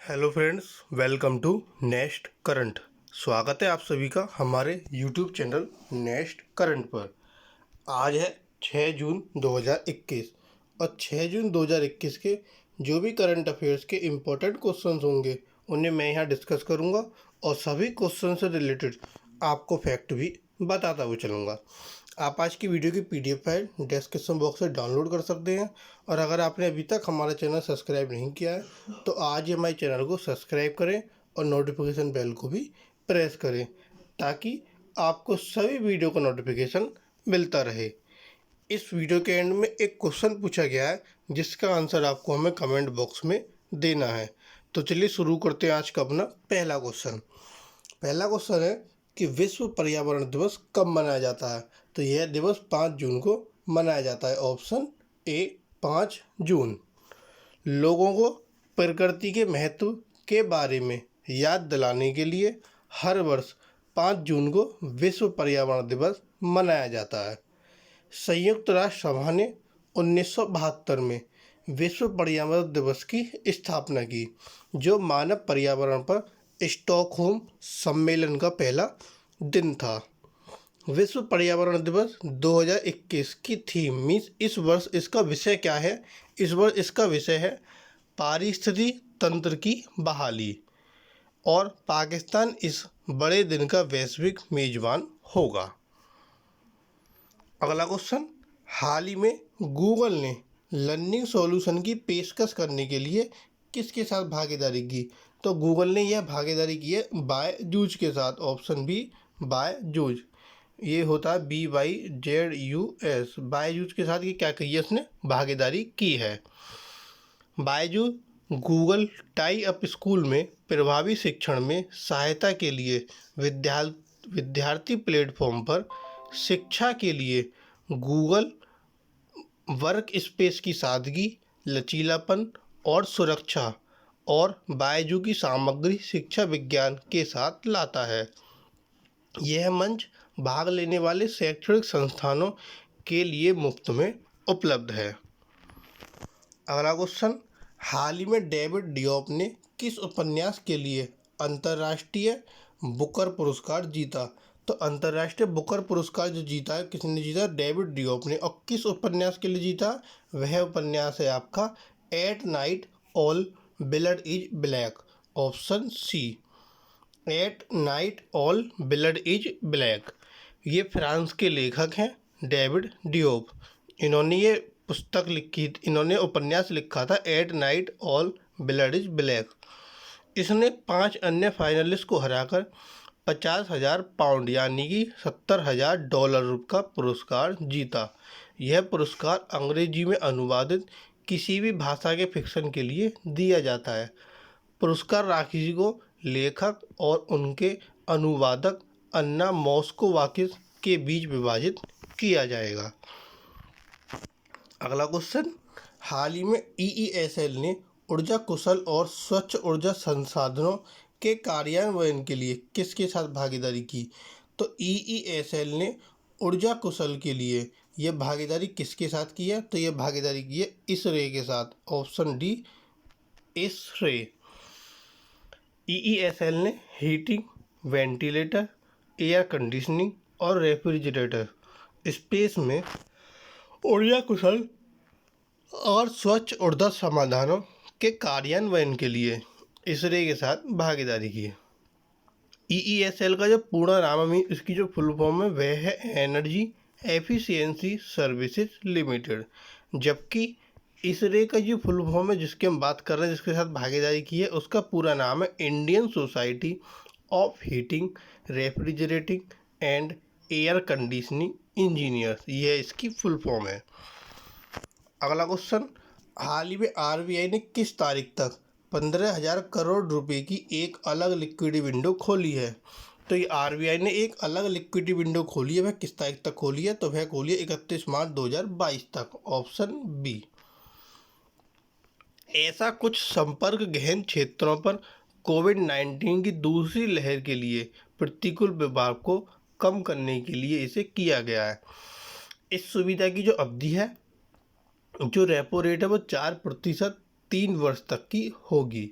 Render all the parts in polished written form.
Hello friends, welcome to next current. स्वागत है आप सभी का हमारे यूट्यूब चैनल नेक्स्ट करंट पर। आज है 6 जून 2021 और 6 जून 2021 के जो भी करंट अफेयर्स के इम्पोर्टेंट क्वेश्चंस होंगे उन्हें मैं यहाँ डिस्कस करूँगा और सभी क्वेश्चन से रिलेटेड आपको फैक्ट भी बताता हुआ चलूँगा। आप आज की वीडियो की पीडीएफ फाइल डिस्क्रिप्शन बॉक्स से डाउनलोड कर सकते हैं और अगर आपने अभी तक हमारा चैनल सब्सक्राइब नहीं किया है तो आज ही हमारे चैनल को सब्सक्राइब करें और नोटिफिकेशन बेल को भी प्रेस करें ताकि आपको सभी वीडियो का नोटिफिकेशन मिलता रहे। इस वीडियो के एंड में एक क्वेश्चन पूछा गया है जिसका आंसर आपको हमें कमेंट बॉक्स में देना है। तो चलिए शुरू करते हैं आज का अपना पहला क्वेश्चन है कि विश्व पर्यावरण दिवस कब मनाया जाता है। तो यह दिवस 5 जून को मनाया जाता है। ऑप्शन ए 5 जून। लोगों को प्रकृति के महत्व के बारे में याद दिलाने के लिए हर वर्ष 5 जून को विश्व पर्यावरण दिवस मनाया जाता है। संयुक्त राष्ट्र सभा ने 1972 में विश्व पर्यावरण दिवस की स्थापना की, जो मानव पर्यावरण पर स्टॉकहोम सम्मेलन का पहला दिन था। विश्व पर्यावरण दिवस 2021 की थीम मीन्स इस वर्ष इसका विषय क्या है? इस वर्ष इसका विषय है पारिस्थितिकी तंत्र की बहाली और पाकिस्तान इस बड़े दिन का वैश्विक मेजबान होगा। अगला क्वेश्चन, हाल ही में गूगल ने लर्निंग सॉल्यूशन की पेशकश करने के लिए किसके साथ भागीदारी की? तो गूगल ने यह भागीदारी की है बायजूस के साथ। ऑप्शन बी बायजूस, ये होता है BYZUS। बायजूस के साथ ये क्या कही है, उसने भागीदारी की है। Byju's Google tie up school में प्रभावी शिक्षण में सहायता के लिए विद्यार्थी प्लेटफॉर्म पर शिक्षा के लिए गूगल वर्क स्पेस की सादगी, लचीलापन और सुरक्षा और बायजू की सामग्री शिक्षा विज्ञान के साथ लाता है। यह मंच भाग लेने वाले शैक्षणिक संस्थानों के लिए मुफ्त में उपलब्ध है। अगला क्वेश्चन, हाल ही में डेविड डियोप ने किस उपन्यास के लिए अंतर्राष्ट्रीय बुकर पुरस्कार जीता? तो अंतर्राष्ट्रीय बुकर पुरस्कार जो जीता है, किसने जीता? डेविड डियोप ने। और किस उपन्यास के लिए जीता? वह उपन्यास है आपका at night all blood is black. Option C, at night all blood is black. ये फ्रांस के लेखक हैं डेविड डियोप। इन्होंने ये पुस्तक लिखी, इन्होंने उपन्यास लिखा था eight night all blood is black. इसने 5 अन्य फाइनलिस्ट को हराकर 50,000 पाउंड यानी कि $70,000 का पुरस्कार जीता। यह पुरस्कार अंग्रेजी में अनुवादित किसी भी भाषा के फिक्शन के लिए दिया जाता है। पुरस्कार राशि को लेखक और उनके अनुवादक अन्ना मोस्कोवाकिस के बीच विभाजित किया जाएगा। अगला क्वेश्चन, हाल ही में EESL ने ऊर्जा कुशल और स्वच्छ ऊर्जा संसाधनों के कार्यान्वयन के लिए किसके साथ भागीदारी की? तो EESL ने ऊर्जा कुशल के लिए यह भागीदारी किसके साथ की है? तो यह भागीदारी की है इसरे के साथ। ऑप्शन डी इसरे। EESL ने हीटिंग, वेंटिलेटर, एयर कंडीशनिंग और रेफ्रिजरेटर स्पेस में ऊर्जा कुशल और स्वच्छ ऊर्जा समाधानों के कार्यान्वयन के लिए इसरे के साथ भागीदारी की है। EESL का जो पूरा नाम है, इसकी जो फुल फॉर्म है वह है एनर्जी एफिशिएंसी सर्विसेज लिमिटेड। जबकि इसरे का जो फुल फॉर्म है जिसकी हम बात कर रहे हैं, जिसके साथ भागीदारी की है, उसका पूरा नाम है Indian society of heating, refrigerating and air conditioning engineers. यह इसकी फुल फॉर्म है। अगला क्वेश्चन, हाल ही में RBI ने किस तारीख तक 15,000 करोड़ रुपए की एक अलग लिक्विडिटी विंडो खोली है? तो ये RBI ने एक अलग लिक्विडिटी विंडो खोली है। वह किस तारीख तक खोली है? तो वह खोली है 31 मार्च 2022 तक। Option B. ऐसा कुछ संपर्क गहन क्षेत्रों पर कोविड-19 की दूसरी लहर के लिए प्रतिकूल प्रभाव को कम करने के लिए इसे किया गया है। इस सुविधा की जो अवधि है, जो रेपो रेट है, वो 4% 3 वर्ष तक की होगी।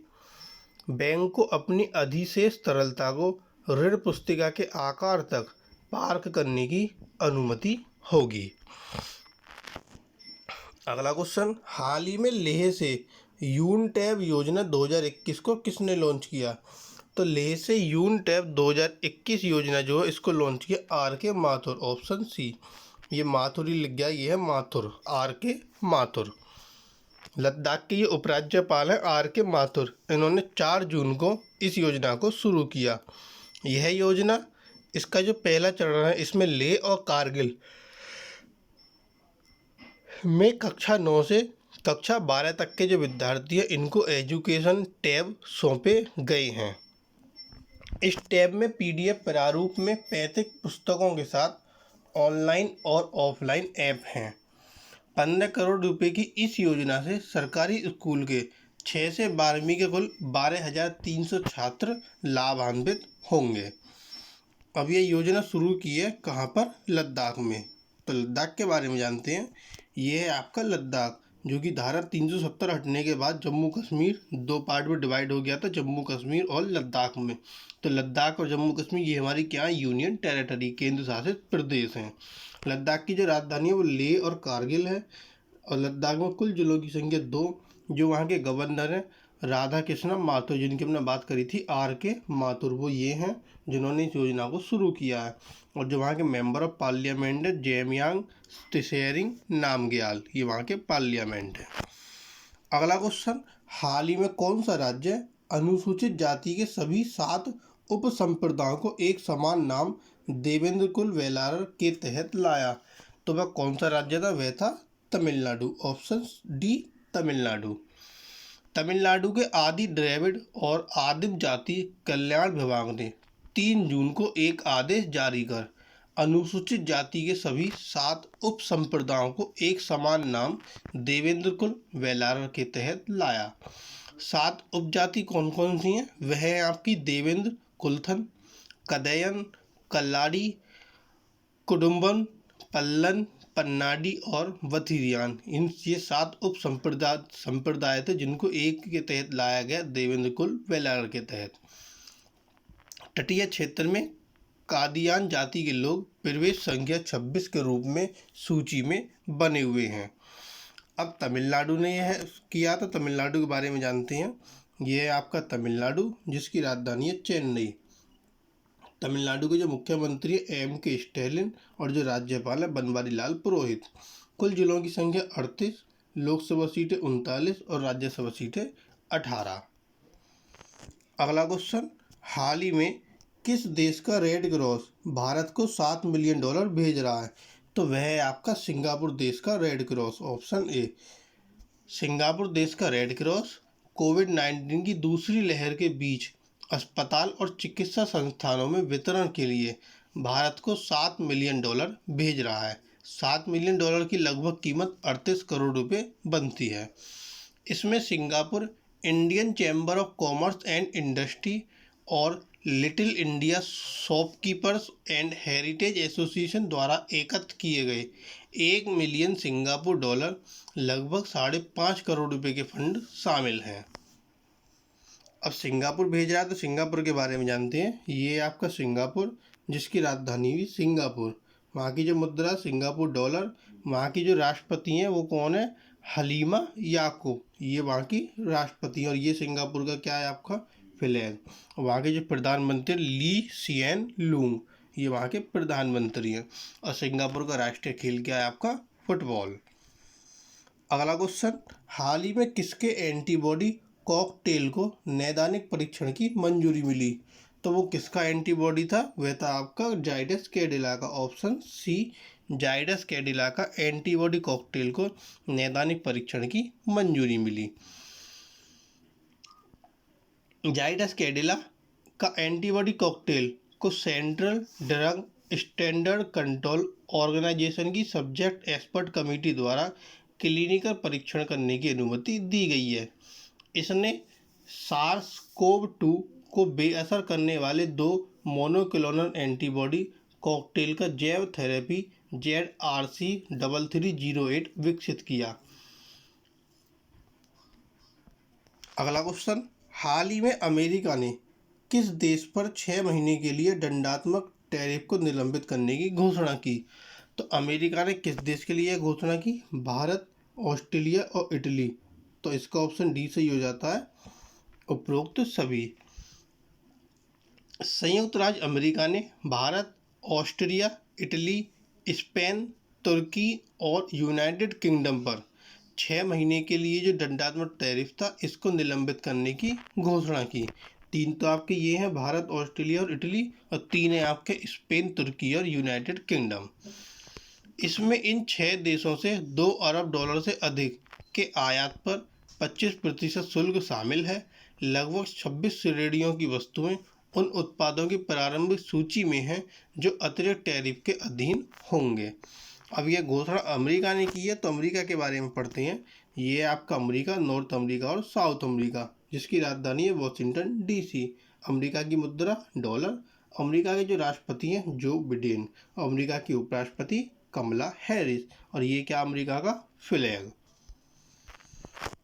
बैंक को अपनी अधिशेष तरलता को ऋण पुस्तिका के आकार तक पार्क करने की अनुमति होगी। अगला क्वेश्चन, हाल ही में लेह से यून टैब योजना 2021 को किसने लॉन्च किया? तो लेह से यून टैब 2021 योजना जो है इसको लॉन्च किया आर के माथुर, ऑप्शन सी। ये माथुर ही लिख गया, ये है माथुर, आर के माथुर। लद्दाख के ये उपराज्यपाल हैं आर के माथुर। इन्होंने 4 जून को इस योजना को शुरू किया। यह योजना, इसका जो पहला चरण है इसमें लेह और कारगिल में कक्षा 9 से कक्षा 12 तक के जो विद्यार्थी हैं इनको एजुकेशन टैब सौंपे गए हैं। इस टैब में पीडीएफ प्रारूप में 35 पुस्तकों के साथ ऑनलाइन और ऑफलाइन ऐप हैं। 15 करोड़ रुपए की इस योजना से सरकारी स्कूल के 6 से 12वीं के कुल 12,300 छात्र लाभान्वित होंगे। अब ये योजना शुरू की है कहाँ पर? लद्दाख में। तो लद्दाख के बारे में जानते हैं। ये है आपका लद्दाख, जो कि धारा 370 हटने के बाद जम्मू कश्मीर 2 पार्ट में डिवाइड हो गया था, जम्मू कश्मीर और लद्दाख में। तो लद्दाख और जम्मू कश्मीर ये हमारी क्या है? यूनियन टेरिटरी, केंद्र शासित प्रदेश हैं। लद्दाख की जो राजधानी है वो लेह और कारगिल है। और लद्दाख में कुल जिलों की संख्या 2। जो वहाँ के गवर्नर हैं राधा कृष्णा माथुर, जिनकी हमने बात करी थी आर के माथुर, वो ये हैं जिन्होंने इस योजना को शुरू किया है। और जो वहाँ के मेंबर ऑफ पार्लियामेंट है जेमयांग त्सेरिंग नामग्याल, ये वहाँ के पार्लियामेंट है। अगला क्वेश्चन, हाल ही में कौन सा राज्य अनुसूचित जाति के सभी 7 उप संप्रदायों को एक समान नाम देवेंद्र कुल वेलार के तहत लाया? तो वह कौन सा राज्य था? वह था तमिलनाडु, ऑप्शन डी तमिलनाडु। तमिलनाडु के आदि द्रविड़ और आदिम जाति कल्याण विभाग ने 3 जून को एक आदेश जारी कर अनुसूचित जाति के सभी 7 उप संप्रदायों को एक समान नाम देवेंद्र कुल वेलार के तहत लाया। 7 उपजाति कौन कौन सी हैं? वह है आपकी देवेंद्र, कुलथन, कदयन, कल्लाडी, कुडुम्बन, पल्लन, पन्नाडी और वथिरियान। ये 7 उप संप्रदाय थे जिनको एक के तहत लाया गया देवेंद्र कुल वेलार के तहत। तटीय क्षेत्र में कादियान जाति के लोग प्रवेश संख्या 26 के रूप में सूची में बने हुए हैं। अब तमिलनाडु ने यह किया था, तमिलनाडु के बारे में जानते हैं। यह है आपका तमिलनाडु, जिसकी राजधानी है चेन्नई। तमिलनाडु के जो मुख्यमंत्री है M.K. स्टैलिन और जो राज्यपाल है बनवारी लाल पुरोहित। कुल जिलों की संख्या 38, लोकसभा सीटें 39 और राज्यसभा सीटें 18। अगला क्वेश्चन, हाल ही में किस देश का रेड क्रॉस भारत को $7 मिलियन भेज रहा है? तो वह है आपका सिंगापुर देश का red cross, option A. Singapore देश का रेड क्रॉस कोविड-19 की दूसरी लहर के बीच अस्पताल और चिकित्सा संस्थानों में वितरण के लिए भारत को $7 मिलियन भेज रहा है। $7 मिलियन की लगभग कीमत 38 करोड़ रुपए बनती है। इसमें Singapore Indian chamber of commerce and industry और Little India shopkeepers and heritage association द्वारा एकत्र किए गए $1 मिलियन सिंगापुर लगभग 5.5 करोड़ रुपए के फंड शामिल हैं। अब सिंगापुर भेज रहा है तो सिंगापुर के बारे में जानते हैं। ये आपका सिंगापुर, जिसकी राजधानी भी सिंगापुर, वहाँ की जो मुद्रा सिंगापुर डॉलर, वहाँ की जो राष्ट्रपति हैं वो कौन है? हलीमा याकूब, ये वहाँ की राष्ट्रपति हैं। और ये सिंगापुर का क्या है आपका फ्लैग। वहाँ के जो प्रधानमंत्री ली सिएन लूंग, ये वहाँ के प्रधानमंत्री हैं। और सिंगापुर का राष्ट्रीय खेल क्या है आपका? फुटबॉल। अगला क्वेश्चन, हाल ही में किसके एंटीबॉडी कॉकटेल को नैदानिक परीक्षण की मंजूरी मिली? तो वो किसका एंटीबॉडी था? वह था आपका जाइडस कैडिला का, ऑप्शन सी। जाइडस कैडिला का एंटीबॉडी कॉकटेल को नैदानिक परीक्षण की मंजूरी मिली। जाइडस कैडिला का एंटीबॉडी कॉकटेल को central drug standard control organisation की सब्जेक्ट एक्सपर्ट कमेटी द्वारा क्लिनिकल परीक्षण करने की अनुमति दी गई है। इसने SARS-CoV-2 को बेअसर करने वाले 2 मोनोक्लोनल एंटीबॉडी कॉकटेल का जैव थेरेपी ZRC3308 विकसित किया। अगला क्वेश्चन, हाल ही में अमेरिका ने किस देश पर 6 महीने के लिए दंडात्मक टैरिफ को निलंबित करने की घोषणा की? तो अमेरिका ने किस देश के लिए घोषणा की? भारत, ऑस्ट्रेलिया और इटली। तो इसका ऑप्शन डी सही हो जाता है, उपरोक्त सभी। संयुक्त राज्य अमेरिका ने भारत, ऑस्ट्रिया, इटली, स्पेन, तुर्की और यूनाइटेड किंगडम पर 6 महीने के लिए जो दंडात्मक टैरिफ था इसको निलंबित करने की घोषणा की। 3 तो आपके ये हैं, भारत, ऑस्ट्रेलिया और इटली, और 3 है आपके स्पेन, तुर्की और यूनाइटेड किंगडम। इसमें इन 6 देशों से $2 अरब से अधिक के आयात पर 25% शुल्क शामिल है। लगभग 26 श्रेणियों की वस्तुएं उन उत्पादों की प्रारंभिक सूची में हैं जो अतिरिक्त टैरिफ के अधीन होंगे। अब यह घोषणा अमेरिका ने की है, तो अमेरिका के बारे में पढ़ते हैं। ये आपका अमेरिका, नॉर्थ अमेरिका और साउथ अमेरिका, जिसकी राजधानी है वॉशिंगटन डीसी। अमेरिका की मुद्रा डॉलर। अमेरिका के जो राष्ट्रपति हैं जो बिडेन, अमेरिका की उपराष्ट्रपति कमला हैरिस, और ये क्या अमेरिका का फ्लैग।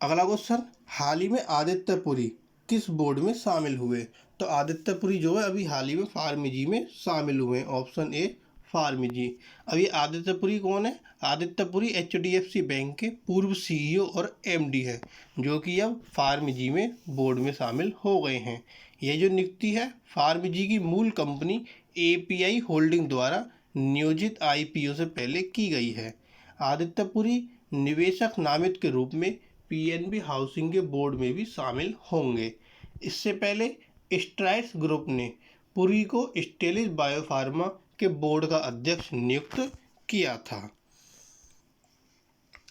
अगला क्वेश्चन, हाल ही में आदित्य पुरी किस बोर्ड में शामिल हुए? तो आदित्य पुरी जो है अभी हाल ही में फार्मीजी में शामिल हुए हैं, ऑप्शन ए फार्मीजी। अब ये आदित्य पुरी कौन है? आदित्य पुरी HDFC बैंक के पूर्व CEO और MD है, जो कि अब फार्मीजी में बोर्ड में शामिल हो गए हैं। यह जो नियुक्ति है फार्मीजी की मूल कंपनी API होल्डिंग द्वारा नियोजित IPO से पहले की गई है। आदित्य पुरी निवेशक नामित के रूप में PNB हाउसिंग के बोर्ड में भी शामिल होंगे। इससे पहले स्ट्राइड्स ग्रुप ने पुरी को स्टेलिस बायोफार्मा के बोर्ड का अध्यक्ष नियुक्त किया था।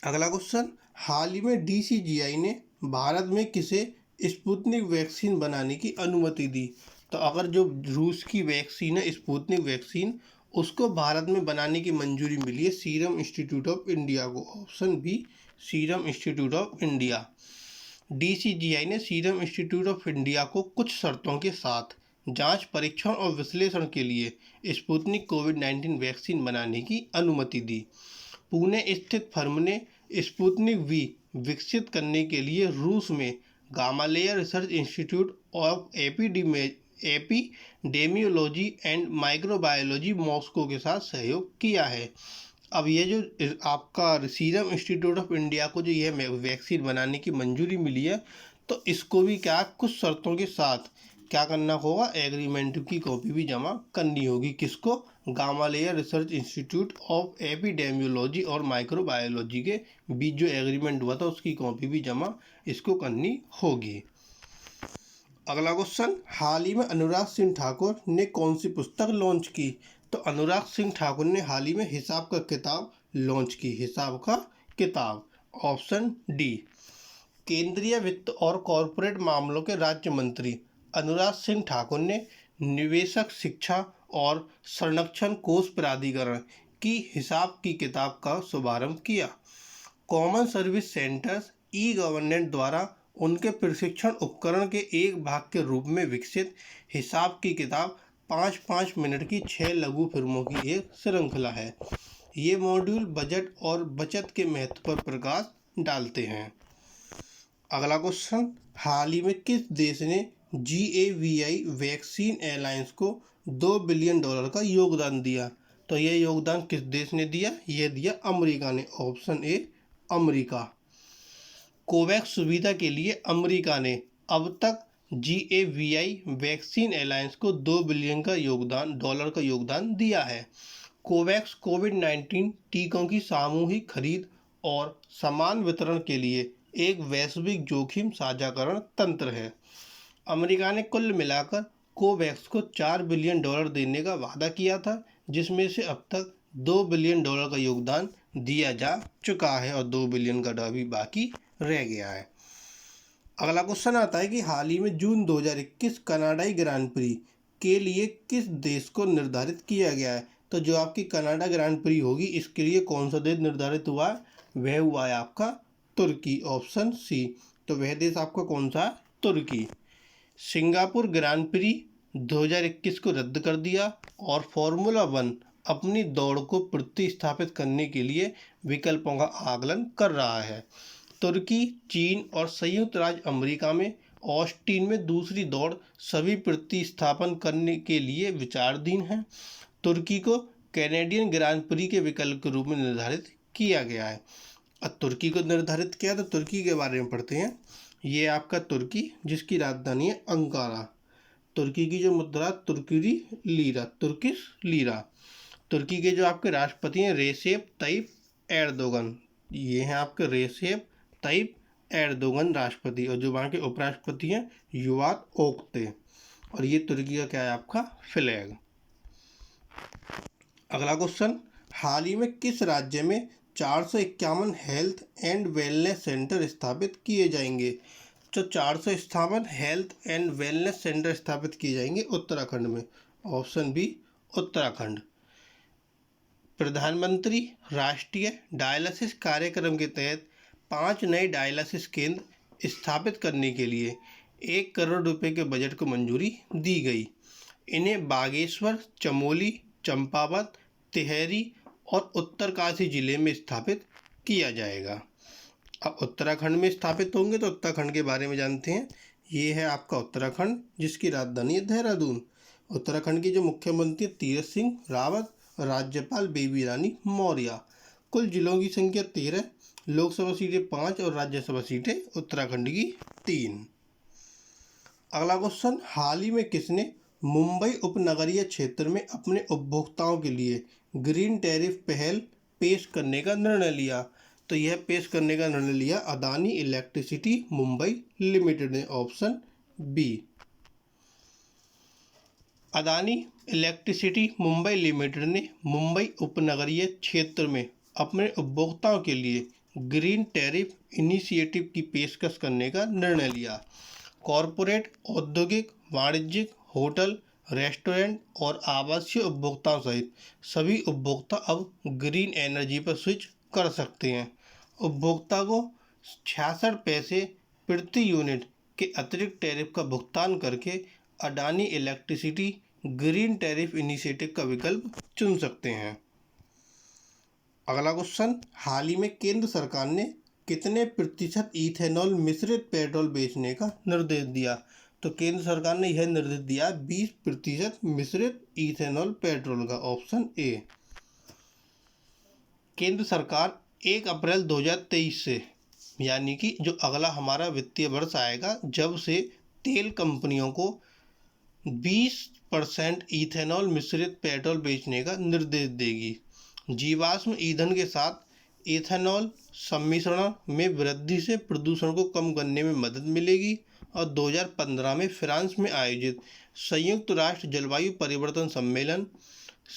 अगला क्वेश्चन, हाल ही में DCGI ने भारत में किसे स्पुतनिक वैक्सीन बनाने की अनुमति दी? तो अगर जो रूस की वैक्सीन है स्पुतनिक वैक्सीन, उसको भारत में बनाने की मंजूरी मिली है सीरम इंस्टीट्यूट ऑफ इंडिया को, option B serum institute of India. DCGI ने सीरम इंस्टीट्यूट ऑफ इंडिया को कुछ शर्तों के साथ जांच, परीक्षण और विश्लेषण के लिए स्पुतनिक कोविड-19 वैक्सीन बनाने की अनुमति दी। पुणे स्थित फर्म ने स्पुतनिक वी विकसित करने के लिए रूस में Gamaleya research institute of epidemiology and microbiology Moscow के साथ सहयोग किया है। अब ये जो आपका सीरम इंस्टीट्यूट ऑफ इंडिया को जो यह वैक्सीन बनाने की मंजूरी मिली है, तो इसको भी क्या कुछ शर्तों के साथ क्या करना होगा, एग्रीमेंट की कॉपी भी जमा करनी होगी। किसको? Gamaleya research institute of epidemiology और माइक्रोबायोलॉजी के बीच जो एग्रीमेंट हुआ था उसकी कॉपी भी जमा इसको करनी होगी। अगला क्वेश्चन, हाल ही में अनुराग सिंह ठाकुर ने कौन सी पुस्तक लॉन्च की? तो अनुराग सिंह ठाकुर ने हाल ही में हिसाब का किताब लॉन्च की, हिसाब का किताब, ऑप्शन डी। केंद्रीय वित्त और कॉरपोरेट मामलों के राज्य मंत्री अनुराग सिंह ठाकुर ने निवेशक शिक्षा और संरक्षण कोष प्राधिकरण की हिसाब की किताब का शुभारंभ किया। कॉमन सर्विस सेंटर्स ई-गवर्नेंस द्वारा उनके प्रशिक्षण उपकरण के एक भाग के रूप में विकसित हिसाब की किताब 5-5 मिनट की 6 लघु फिल्मों की एक श्रृंखला है। ये मॉड्यूल बजट और बचत के महत्व पर प्रकाश डालते हैं। अगला क्वेश्चन, हाल ही में किस देश ने GAVI वैक्सीन एलायंस को $2 बिलियन का योगदान दिया? तो यह योगदान किस देश ने दिया? यह दिया अमेरिका ने, ऑप्शन ए अमेरिका। कोवैक्स सुविधा के लिए अमेरिका ने अब तक GAVI वैक्सीन एलायंस को $2 बिलियन का योगदान दिया है। कोवैक्स कोविड-19 टीकों की सामूहिक खरीद और समान वितरण के लिए एक वैश्विक जोखिम साझाकरण तंत्र है। अमेरिका ने कुल मिलाकर कोवैक्स को $4 बिलियन देने का वादा किया था, जिसमें से अब तक $2 बिलियन का योगदान दिया जा चुका है और $2 बिलियन का अभी बाकी रह गया है। अगला क्वेश्चन आता है कि हाल ही में जून 2021 कनाडाई ग्रांड प्री के लिए किस देश को निर्धारित किया गया है? तो जो आपकी कनाडा ग्रांड प्री होगी इसके लिए कौन सा देश निर्धारित हुआ है? वह हुआ है आपका तुर्की, ऑप्शन सी। तो वह देश आपका कौन सा है? तुर्की। सिंगापुर ग्रांड प्री 2021 को रद्द कर दिया और फार्मूला 1 अपनी दौड़ को प्रतिस्थापित करने के लिए विकल्पों का आकलन कर रहा है। तुर्की, चीन और संयुक्त राज्य अमेरिका में ऑस्टिन में दूसरी दौड़ सभी प्रतिस्थापन करने के लिए विचाराधीन है। तुर्की को कैनेडियन ग्रां प्री के विकल्प के रूप में निर्धारित किया गया है। अब तुर्की को निर्धारित किया तो तुर्की के बारे में पढ़ते हैं। ये आपका तुर्की, जिसकी राजधानी है अंकारा। तुर्की की जो मुद्रा तुर्की लीरा, तुर्किश लीरा। तुर्की के जो आपके राष्ट्रपति हैं रेसेप तय्यिप एर्दोगन, ये हैं आपके रेसेप तय्यिप एर्दोगन राष्ट्रपति, और जो वहाँ के उपराष्ट्रपति हैं युवात ओक्ते। और ये तुर्की का क्या है आपका फ्लैग। अगला क्वेश्चन, हाल ही में किस राज्य में 451 हेल्थ एंड वेलनेस सेंटर स्थापित किए जाएंगे? तो 451 हेल्थ एंड वेलनेस सेंटर स्थापित किए जाएंगे उत्तराखंड में। Option B Uttarakhand. प्रधानमंत्री राष्ट्रीय डायलिसिस कार्यक्रम के तहत 5 नए डायलिसिस केंद्र स्थापित करने के लिए 1 करोड़ रुपए के बजट को मंजूरी दी गई। इन्हें बागेश्वर, चमोली, चंपावत, टिहरी और उत्तरकाशी जिले में स्थापित किया जाएगा। अब उत्तराखंड में स्थापित होंगे तो उत्तराखंड के बारे में जानते हैं। ये है आपका उत्तराखंड, जिसकी राजधानी है देहरादून। उत्तराखंड की जो मुख्यमंत्री तीरथ सिंह रावत, राज्यपाल बेबी रानी मौर्य। कुल जिलों की संख्या 13, लोकसभा सीटें 5 और राज्यसभा सीटें उत्तराखंड की 3। अगला क्वेश्चन, हाल ही में किसने मुंबई उपनगरीय क्षेत्र में अपने उपभोक्ताओं के लिए ग्रीन टैरिफ पहल पेश करने का निर्णय लिया? तो यह पेश करने का निर्णय लिया अदानी इलेक्ट्रिसिटी मुंबई लिमिटेड ने। Option B. Adani electricity Mumbai limited ने मुंबई उपनगरीय क्षेत्र में अपने उपभोक्ताओं के लिए ग्रीन टैरिफ इनिशिएटिव की पेशकश करने का निर्णय लिया। कॉरपोरेट, औद्योगिक, वाणिज्यिक, होटल, रेस्टोरेंट और आवासीय उपभोक्ताओं सहित सभी उपभोक्ता अब ग्रीन एनर्जी पर स्विच कर सकते हैं। उपभोक्ता को 66 पैसे प्रति यूनिट के अतिरिक्त टैरिफ का भुगतान करके Adani electricity green tariff initiative का विकल्प चुन सकते हैं। अगला क्वेश्चन, हाल ही में केंद्र सरकार ने कितने प्रतिशत इथेनॉल मिश्रित पेट्रोल बेचने का निर्देश दिया? तो केंद्र सरकार ने यह निर्देश दिया 20% मिश्रित इथेनॉल पेट्रोल का। Option A. केंद्र सरकार 1 अप्रैल 2023 से, यानी कि जो अगला हमारा वित्तीय वर्ष आएगा, जब से तेल कंपनियों को 20% इथेनॉल मिश्रित पेट्रोल बेचने का निर्देश देगी। जीवाश्म ईंधन के साथ इथेनॉल सम्मिश्रण में वृद्धि से प्रदूषण को कम करने में मदद मिलेगी। और 2015 में फ्रांस में आयोजित संयुक्त राष्ट्र जलवायु परिवर्तन सम्मेलन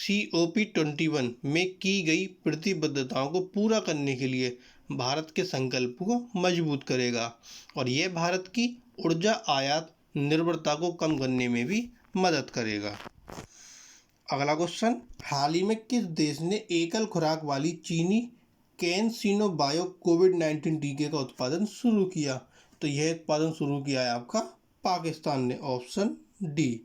COP21 में की गई प्रतिबद्धताओं को पूरा करने के लिए भारत के संकल्प को मजबूत करेगा। और यह भारत की ऊर्जा आयात निर्भरता को कम करने में भी मदद करेगा। अगला क्वेश्चन, हाल ही में किस देश ने एकल खुराक वाली चीनी कैंसिनो बायो कोविड-19 टीके का उत्पादन शुरू किया? तो यह उत्पादन शुरू किया है आपका पाकिस्तान ने। Option D.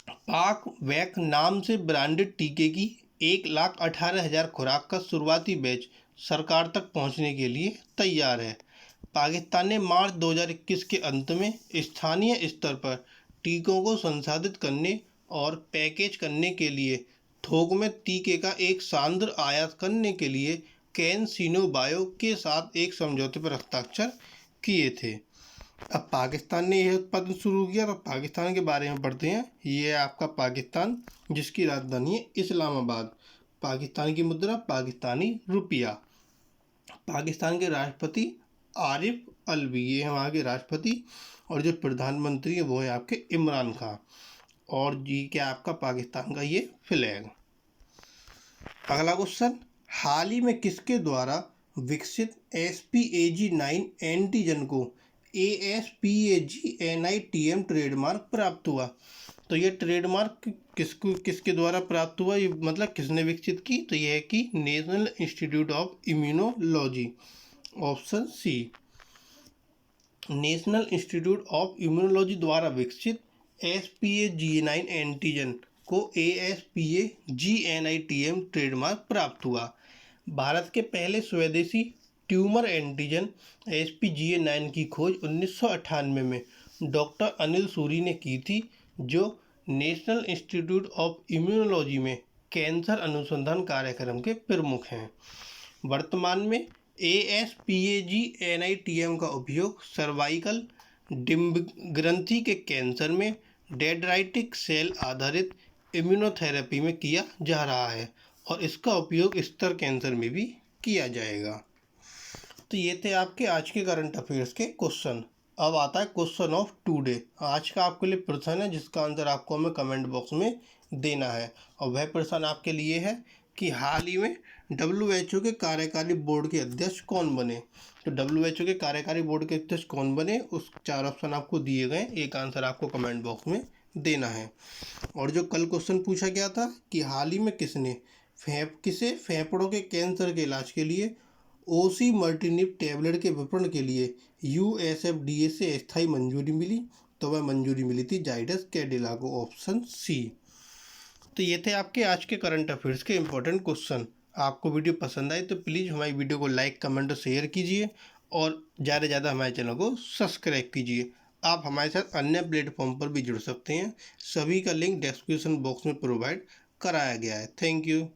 पाक वैक नाम से ब्रांडेड टीके की 1,18,000 खुराक का शुरुआती बैच सरकार तक पहुंचने के लिए तैयार है। पाकिस्तान ने मार्च 2021 के अंत में स्थानीय स्तर पर टीकों को संसाधित करने और पैकेज करने के लिए थोक में टीके का एक सांद्र आयात करने के लिए कैंसिनो बायो के साथ एक समझौते पर हस्ताक्षर किए थे। अब पाकिस्तान ने यह उत्पादन शुरू किया, तो पाकिस्तान के बारे में पढ़ते हैं। ये है आपका पाकिस्तान, जिसकी राजधानी है इस्लामाबाद। पाकिस्तान की मुद्रा पाकिस्तानी रुपया। पाकिस्तान के राष्ट्रपति आरिफ अलवी, ये है वहाँ के राष्ट्रपति। और जो प्रधानमंत्री है वो है आपके इमरान खान। और जी क्या आपका पाकिस्तान का ये फ्लैग। अगला क्वेश्चन, हाल ही में किसके द्वारा विकसित SPAG9 एंटीजन को ASPAG-NITM ट्रेडमार्क प्राप्त हुआ? तो ये ट्रेडमार्क किसके द्वारा प्राप्त हुआ, ये मतलब किसने विकसित की? तो यह है कि national institute of immunology. Option C. National institute of immunology द्वारा विकसित SPAG9 एंटीजन को ASPAG-NITM ट्रेडमार्क प्राप्त हुआ। भारत के पहले स्वदेशी ट्यूमर एंटीजन SPGA9 की खोज 1998 में डॉक्टर अनिल सूरी ने की थी, जो नेशनल इंस्टीट्यूट ऑफ इम्यूनोलॉजी में कैंसर अनुसंधान कार्यक्रम के प्रमुख हैं। वर्तमान में ASPAG NITM का उपयोग सर्वाइकल डिम्ब ग्रंथि के कैंसर में डेंड्राइटिक सेल आधारित इम्यूनोथेरेपी में किया जा रहा है और इसका उपयोग स्तर कैंसर में भी किया जाएगा। तो ये थे आपके आज के करंट अफेयर्स के क्वेश्चन। अब आता है क्वेश्चन ऑफ टुडे। आज का आपके लिए प्रश्न है जिसका आंसर आपको हमें कमेंट बॉक्स में देना है, और वह प्रश्न आपके लिए है कि हाल ही में WHO के कार्यकारी बोर्ड के अध्यक्ष कौन बने। तो WHO के कार्यकारी बोर्ड के अध्यक्ष कौन बने, उस 4 ऑप्शन आपको दिए गए, एक आंसर आपको कमेंट बॉक्स में देना है। और जो कल क्वेश्चन पूछा गया था कि हाल ही में किसे फेफड़ों के कैंसर के इलाज के लिए osimertinib टैबलेट के विपणन के लिए USFDA से अस्थायी मंजूरी मिली, तो वह मंजूरी मिली थी जाइडस कैडिला को, ऑप्शन सी। तो ये थे आपके आज के करंट अफेयर्स के इंपॉर्टेंट क्वेश्चन। आपको वीडियो पसंद आए तो प्लीज़ हमारी वीडियो को लाइक, कमेंट और शेयर कीजिए, और ज़्यादा से ज़्यादा हमारे चैनल को सब्सक्राइब कीजिए। आप हमारे साथ अन्य प्लेटफॉर्म पर भी जुड़ सकते हैं, सभी का लिंक डिस्क्रिप्शन बॉक्स में प्रोवाइड कराया गया है। Thank you.